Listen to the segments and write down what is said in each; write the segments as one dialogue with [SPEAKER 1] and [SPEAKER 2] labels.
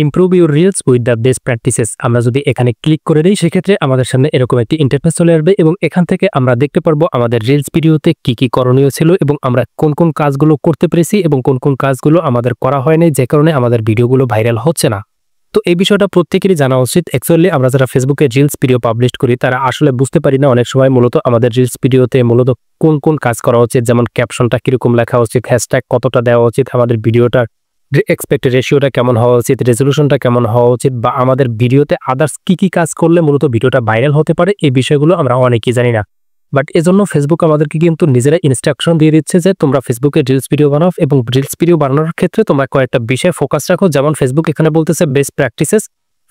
[SPEAKER 1] Improve your reels with the best practices. আমরা যদি এখানে ক্লিক করে দিই সেক্ষেত্রে আমাদের সামনে এরকম একটি ইন্টারফেস চলে আসবে এবং এখান থেকে আমরা দেখতে পারবো আমাদের রিলস ভিডিওতে কি কি করণীয় ছিল এবং আমরা কোন কোন কাজগুলো করতে পেরেছি এবং কোন কোন কাজগুলো আমাদের করা হয়নি, যে কারণে আমাদের ভিডিওগুলো ভাইরাল হচ্ছে না। তো এই বিষয়টা প্রত্যেকেরই জানা উচিত। অ্যাকচুয়ালি আমরা যারা ফেসবুকে রিলস ভিডিও পাবলিশ করি তারা আসলে বুঝতে পারি না অনেক সময় মূলত আমাদের রিলস ভিডিওতে মূলত কোন কোন কাজ করা উচিত, যেমন ক্যাপশনটা কিরকম লেখা উচিত, হ্যাশট্যাগ কতটা দেওয়া উচিত, আমাদের ভিডিওটার এক্সপেক্টেড রেশিওটা কেমন হওয়া উচিত, রেজলিউশনটা কেমন হওয়া উচিত, বা আমাদের ভিডিওতে আদার্স কি কি কাজ করলে মূলত ভিডিওটা ভাইরাল হতে পারে, এই বিষয়গুলো আমরা অনেকেই জানি না। বাট এজন্য ফেসবুক আমাদেরকে কিন্তু নিজেরা ইনস্ট্রাকশন দিয়ে দিচ্ছে যে তোমরা ফেসবুকে রিলস ভিডিও বানাও এবং রিলস ভিডিও বানানোর ক্ষেত্রে তোমরা কয়েকটা বিষয়ে ফোকাস রাখো। যেমন ফেসবুক এখানে বলতেছে best practices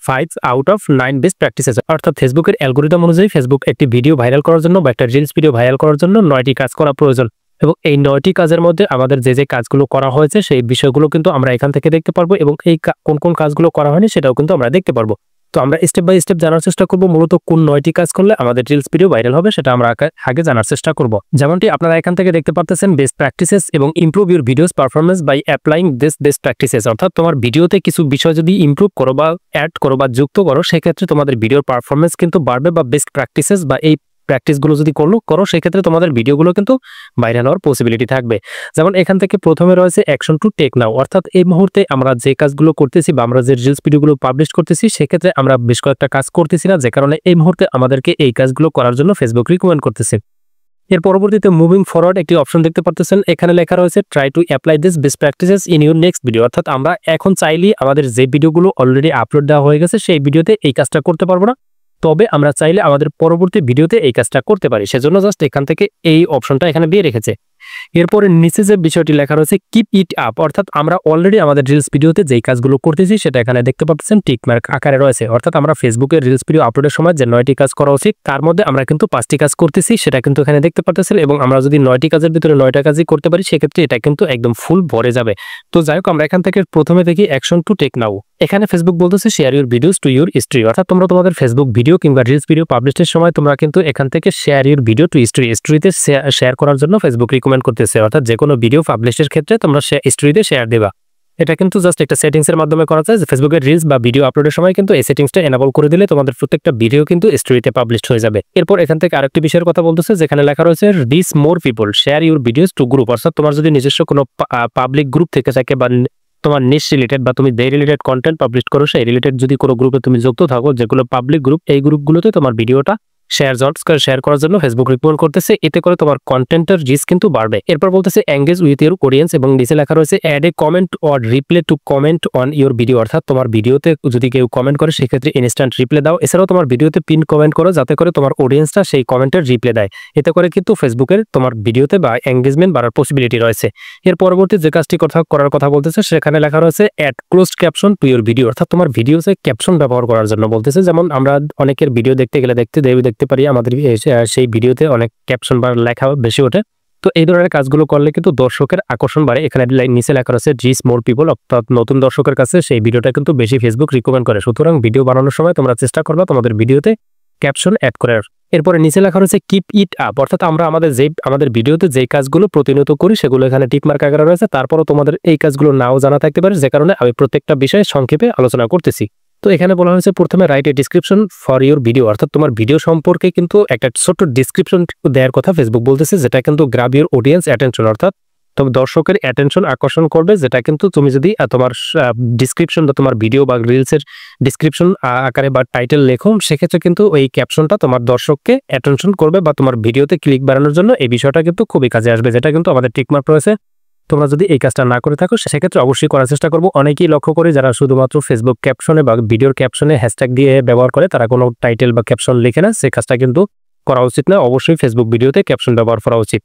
[SPEAKER 1] 5 out of 9 best practices, অর্থাৎ ফেসবুকের অ্যালগোরিদম অনুযায়ী ফেসবুক একটি ভিডিও ভাইরাল করার জন্য বা একটা রিলস ভিডিও ভাইরাল করার জন্য 9টি কাজ করা প্রয়োজন এবং এই 9টি কাজের মধ্যে আমাদের যে যে কাজগুলো করা হয়েছে সেই বিষয়গুলো কিন্তু আমরা এখান থেকে দেখতে পারবো এবং এই কোন কোন কাজগুলো করা হয়নি সেটাও কিন্তু আমরা দেখতে পারবো। তো আমরা স্টেপ বাই স্টেপ জানার চেষ্টা করব মূলত কোন 9টি কাজ করলে আমাদের রিলস ভিডিও ভাইরাল হবে সেটা আমরা আগে জানার চেষ্টা করব। যেমনটি আপনারা এখান থেকে দেখতে পারতেছেন বেস্ট প্র্যাকটিসেস এবং improve your videos performance by applying this best practices, অর্থাৎ তোমার ভিডিওতে কিছু বিষয় যদি ইমপ্রুভ করো বা অ্যাড করো বা যুক্ত করো সেক্ষেত্রে তোমাদের ভিডিওর পারফরমেন্স কিন্তু বাড়বে, বা বেস্ট প্র্যাকটিসেস বা এই প্র্যাকটিসগুলো যদি করো সেক্ষেত্রে তোমাদের ভিডিওগুলো কিন্তু ভাইরাল হওয়ার পসিবিলিটি থাকবে। যেমন এখান থেকে প্রথমে রয়েছে অ্যাকশন টু টেক নাও, অর্থাৎ এই মুহূর্তে আমরা যে কাজগুলো করতেছি বা আমরা যে রিলস ভিডিওগুলো পাবলিশ করতেছি সেক্ষেত্রে আমরা বেশ কয়েকটা কাজ করতেছি না, যে কারণে এই মুহূর্তে আমাদেরকে এই কাজগুলো করার জন্য ফেসবুক রিকমেন্ড করতেছে। এর পরবর্তীতে মুভিং ফরওয়ার্ড একটি অপশন দেখতে পারতেছেন, এখানে লেখা রয়েছে try to apply this best practices in your next video, অর্থাৎ আমরা এখন চাইলেই আমাদের যে ভিডিওগুলো অলরেডি আপলোড দেওয়া হয়ে গেছে সেই ভিডিওতে এই কাজটা করতে পারবো না, তবে আমরা চাইলে আমাদের পরবর্তী ভিডিওতে এই কাজটা করতে পারি। সেজন্য জাস্ট এখান থেকে এই অপশনটা এখানে দিয়ে রেখেছে। এরপরে নিচে যে বিষয়টি লেখা রয়েছে কিপ ইট আপ, অর্থাৎ আমরা অলরেডি আমাদের রিলস ভিডিওতে যেই কাজগুলো করতেছি সেটা এখানে দেখতে পাচ্ছেন টিক মার্ক আকারে রয়েছে, অর্থাৎ আমরা ফেসবুকের রিলস ভিডিও আপলোডের সময় যে 9টি কাজ করা উচিত তার মধ্যে আমরা কিন্তু 5টি কাজ করতেছি সেটা কিন্তু এখানে দেখতে পাচ্ছেন, এবং আমরা যদি 9টি কাজের ভিতরে 9টা কাজই করতে পারি সেক্ষেত্রে এটা কিন্তু একদম ফুল ভরে যাবে। তো যাই হোক, আমরা এখান থেকে প্রথমে দেখি অ্যাকশন টু টেক নাও। এখানে ফেসবুক বলতেছে share your videos to your history, অর্থাৎ তোমরা তোমাদের ফেসবুক ভিডিও কিংবা রিলস ভিডিও পাবলিশের সময় তোমরা কিন্তু এখান থেকে শেয়ার ইউর ভিডিও টু হিস্ট্রিতে শেয়ার করার জন্য ফেসবুক রিকমেন্ড করতেছে, অর্থাৎ যে কোনো ভিডিও পাবলিশের ক্ষেত্রে তোমরা হিস্ট্রিতে শেয়ার দেবা। এটা কিন্তু জাস্ট একটা সেটিংসের মাধ্যমে করা যায়, যে ফেসবুকের রিলস বা ভিডিও আপলোডের সময় কিন্তু এই সেটিংসটা এনাবল করে দিলে তোমাদের প্রত্যেকটা ভিডিও কিন্তু হিস্ট্রিতে পাবলিশ হয়ে যাবে। এরপর এখান থেকে আরেকটি বিষয়ের কথা বলতেছে যেখানে লেখা রয়েছে rich more people share your videos two group, অর্থাৎ তোমার যদি নিজস্ব কোনো পাবলিক গ্রুপ থেকে থাকে বা তোমার নিশ রিলেটেড বা তুমি যে রিলেটেড কন্টেন্ট পাবলিশ করো সেই রিলেটেড যদি কোনো গ্রুপে তুমি যুক্ত থাকো, যেগুলো পাবলিক গ্রুপ, এই গ্রুপগুলোতে তোমার ভিডিওটা শেয়ার করার জন্য ফেসবুক রিকমেন্ড করতেছে, এতে করে তোমার কন্টেন্টের রিচ কিন্তু বাড়বে। এরপর বলতেছে এঙ্গেজ উইথ ইউর অডিয়েন্স এবং নিচে লেখা রয়েছে add a comment or reply to comment on your video, অর্থাৎ তোমার ভিডিওতে যদি কেউ কমেন্ট করে সেক্ষেত্রে ইনস্ট্যান্ট রিপ্লে দাও। এছাড়াও তোমার ভিডিওতে পিন কমেন্ট করো যাতে করে তোমার অডিয়েন্সটা সেই কমেন্টের রিপ্লে দেয়, এতে করে কিন্তু ফেসবুকের তোমার ভিডিওতে বা এঙ্গেজমেন্ট বাড়ার পসিবিলিটি রয়েছে। এর পরবর্তী যে কাজটি করার কথা বলতেছে সেখানে লেখা রয়েছে add closed caption to your video, অর্থাৎ তোমার ভিডিওতে ক্যাপশন ব্যবহার করার জন্য বলতেছে। যেমন আমরা অনেকের ভিডিও দেখতে গেলে দেখতে পারি আমাদের সেই ভিডিওতে অনেক ক্যাপশন বা লেখা বেশি ওঠে, তো এই ধরনের কাজগুলো করলে কিন্তু দর্শকের আকর্ষণ বাড়ে। এখানে নিচে লেখা রয়েছে রিচ মোর পিপল, অর্থাৎ নতুন দর্শকের কাছে সেই ভিডিওটা কিন্তু বেশি ফেসবুক রিকমেন্ড করে। সুতরাং ভিডিও বানানোর সময় তোমরা চেষ্টা করবা তোমাদের ভিডিওতে ক্যাপশন অ্যাড করার। এরপরে নিচে লেখা রয়েছে কিপ ইট আপ, অর্থাৎ আমরা আমাদের ভিডিওতে যেই কাজগুলো প্রতিনিয়ত করি সেগুলো এখানে টিক মার্ক আকারে রয়েছে, তারপরও তোমাদের এই কাজগুলো নাও জানা থাকতে পারে, যে কারণে আমি প্রত্যেকটা বিষয়ে সংক্ষেপে আলোচনা করতেছি। তো এখানে বলা হয়েছে প্রথমে write a description for your video, অর্থাৎ তোমার ভিডিও সম্পর্কে কিন্তু একটা ছোট্ট ডিসক্রিপশন দেওয়ার কথা ফেসবুক বলতেছে, যেটা কিন্তু গ্রাব ইউর অডিয়েন্স অ্যাটেনশন, অর্থাৎ তোমার দর্শকের অ্যাটেনশন আকর্ষণ করবে, যেটা কিন্তু তুমি যদি তোমার ডিসক্রিপশন বা তোমার ভিডিও বা রিলসের ডিসক্রিপশন আকারে বা টাইটেল লেখো সেক্ষেত্রে কিন্তু ওই ক্যাপশনটা তোমার দর্শককে অ্যাটেনশন করবে বা তোমার ভিডিওতে ক্লিক বাড়ানোর জন্য এই বিষয়টা কিন্তু খুবই কাজে আসবে, যেটা কিন্তু আমাদের টিকমার্ক রয়েছে। তোমরা যদি এই কাজটা না করে থাকো সেক্ষেত্রে অবশ্যই করার চেষ্টা করবো। অনেকেই লক্ষ্য করে যারা শুধুমাত্র ফেসবুক ক্যাপশনে বা ভিডিওর ক্যাপশনে হ্যাশট্যাগ দিয়ে ব্যবহার করে, তারা কোনো টাইটেল বা ক্যাপশন লিখে না, সেই কাজটা কিন্তু করা উচিত না। অবশ্যই ফেসবুক ভিডিওতে ক্যাপশন ব্যবহার করা উচিত।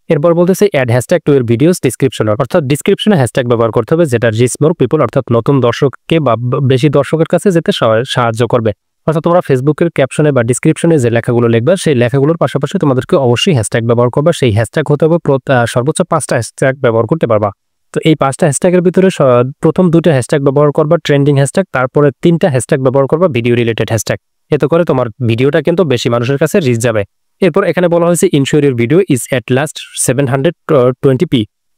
[SPEAKER 1] এরপর বলতেছে add hashtag to your videos description, অর্থাৎ ডিসক্রিপশনে হ্যাশট্যাগ ব্যবহার করতে হবে যেটা রিচ মোর পিপল, অর্থাৎ নতুন দর্শককে বা বেশি দর্শকের কাছে যেতে সাহায্য করবে। অর্থাৎ তোমরা ফেসবুকের ক্যাপশনে বা ডিসক্রিপশনে যে লেখাগুলো লিখবে সেই লেখাগুলোর পাশাপাশি তোমাদেরকে অবশ্যই হ্যাশট্যাগ ব্যবহার করবা। সেই হ্যাশট্যাগ হতে হবে সর্বোচ্চ 5টা হ্যাশট্যাগ ব্যবহার করতে পারবা। তো এই 5টা হ্যাশট্যাগের ভিতরে প্রথম 2টা হ্যাশট্যাগ ব্যবহার করবা ট্রেন্ডিং হ্যাশট্যাগ, তারপরে 3টা হ্যাশট্যাগ ব্যবহার করবা ভিডিও রিলেটেড হ্যাশট্যাগ, এতে করে তোমার ভিডিওটা কিন্তু বেশি মানুষের কাছে রিচ যাবে। এরপর এখানে বলা হয়েছে ensure your video is at last 720p,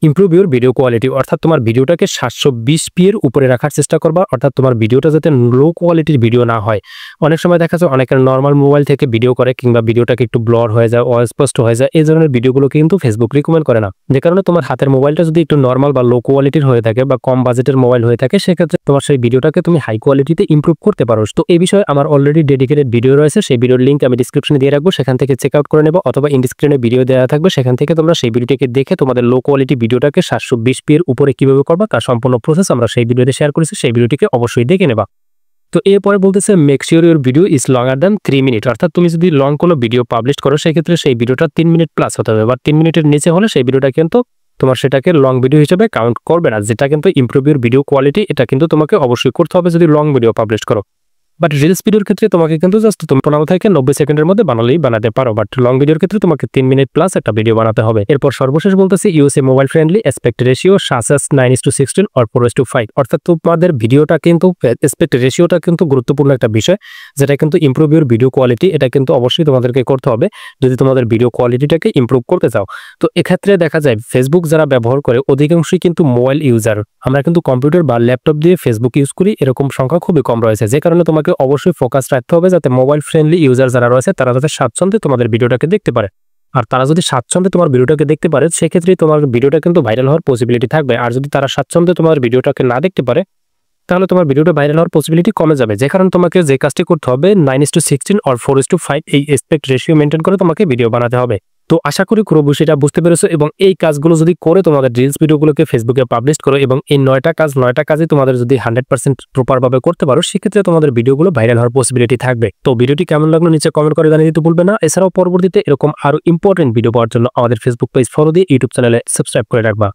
[SPEAKER 1] improve your video quality, অর্থাৎ তোমার ভিডিওটাকে 720p এর উপরে রাখার চেষ্টা করবা, অর্থাৎ তোমার ভিডিওটা যাতে লো কোয়ালিটির ভিডিও না হয়। অনেক সময় দেখা যায় অনেকের নর্মাল মোবাইল থেকে ভিডিও করে কিংবা ভিডিওটাকে একটু ব্লর হয়ে যায়, অস্পষ্ট হয়ে যায়, এই ধরনের ভিডিওগুলো কিন্তু ফেসবুক রিকমেন্ড করে না। যে কারণে তোমার হাতের মোবাইলটা যদি একটু নর্মাল বা লো কোয়ালিটির হয়ে থাকে বা কম বাজেটের মোবাইল হয়ে থাকে, সেক্ষেত্রে তোমার সেই ভিডিওটাকে তুমি হাই কোয়ালিটিতে ইমপ্রুভ করতে পারো। তো এই বিষয়ে আমার অলরেডি ডেডিকেটেড ভিডিও রয়েছে, সেই ভিডিওর লিঙ্ক আমি ডিসক্রিপশনে দিয়ে রাখবো, সেখান থেকে চেক আউট করে নেবো, অথবা ইন স্ক্রিনে ভিডিও দেওয়া থাকবে, সেখান থেকে তোমরা সেই ভিডিওটিকে দেখে তোমাদের লো কোয়ালিটি ভিডিওটাকে 720p এর উপরে কিভাবে করবা তার সম্পূর্ণ প্রসেস আমরা সেই ভিডিওতে শেয়ার করেছি, সেই ভিডিওটিকে অবশ্যই দেখে নেবা। তো এরপরে বলতেছে make sure your video is longer than 3 minute, অর্থাৎ তুমি যদি লং কোনো ভিডিও পাবলিশ করো সেক্ষেত্রে সেই ভিডিওটা 3 মিনিট প্লাস হতে হবে, বা 3 মিনিটের নিচে হলে সেই ভিডিওটা কিন্তু তোমার সেটাকে লং ভিডিও হিসেবে কাউন্ট করবে না, যেটা কিন্তু ইমপ্রুভ ইউর ভিডিও কোয়ালিটি, এটা কিন্তু তোমাকে অবশ্যই করতে হবে যদি লং ভিডিও পাবলিশ করো। বাট রিলস ভিডিওর ক্ষেত্রে তোমাকে কিন্তু জাস্ট তুমি 15 থেকে 90 সেকেন্ডের মধ্যে বানাতে পারো, বাট লং ভিডিওর ক্ষেত্রে তোমাকে 3 মিনিট প্লাস একটা ভিডিও বানাতে হবে। এরপর সর্বশেষ বলতেছি use a mobile friendly aspect ratio such as 9:16 or 4:5, অর্থাৎ তোমাদের ভিডিওটা কিন্তু অ্যাসপেক্ট রেশিওটা কিন্তু গুরুত্বপূর্ণ একটা বিষয়, যেটা কিন্তু ইমপ্রুভ ইউর ভিডিও কোয়ালিটি, এটা কিন্তু অবশ্যই তোমাদেরকে করতে হবে যদি তোমাদের ভিডিও কোয়ালিটিটাকে ইমপ্রুভ করতে চাও। তো এক্ষেত্রে দেখা যায় ফেসবুক যারা ব্যবহার করে অধিকাংশই কিন্তু মোবাইল ইউজার, আমরা কিন্তু কম্পিউটার বা ল্যাপটপ দিয়ে ফেসবুক ইউজ করি, এরকম সংখ্যা খুবই কম রয়েছে, যে কারণে তোমাকে অবশ্যই ফোকাস রাখতে হবে যাতে মোবাইল ফ্রেন্ডলি ইউজার যারা রয়েছে তারা যাতে স্বাচ্ছন্দ্যে তোমাদের ভিডিওটাকে দেখতে পারে। আর তারা যদি স্বাচ্ছন্দ্যে তোমার ভিডিওটাকে দেখতে পারে সেক্ষেত্রে তোমার ভিডিওটা কিন্তু ভাইরাল হওয়ার পসিবিলিটি থাকবে। আর যদি তারা স্বাচ্ছন্দ্যে তোমার ভিডিওটাকে না দেখতে পারে তাহলে তোমার ভিডিওটা ভাইরাল হওয়ার পসিবিলিটি কমে যাবে। যে কারণে তোমাকে যে কাজটি করতে হবে 9:16 or 4:5 এই অ্যাসপেক্ট রেশিও মেনটেন করে তোমাকে ভিডিও বানাতে হবে। তো আশা করি পুরো বিষয়টা বুঝতে পেরেছো, এবং এই কাজগুলো যদি করে তোমাদের রিলস ভিডিওগুলোকে ফেসবুকে পাবলিশ করো এবং এই 9টা কাজে তোমাদের যদি 100% প্রপারভাবে করতে পারো সেক্ষেত্রে তোমাদের ভিডিওগুলো ভাইরাল হওয়ার পসিবিলিটি থাকবে। তো ভিডিওটি কেমন লাগলো নিচে কমেন্ট করে জানিয়ে দিতে ভুলবে না। এছাড়াও পরবর্তীতে এরকম আরো ইম্পর্টেন্ট ভিডিও পাওয়ার জন্য আমাদের ফেসবুক পেজ ফলো দিয়ে ইউটিউব চ্যানেলে সাবস্ক্রাইব করে রাখবা।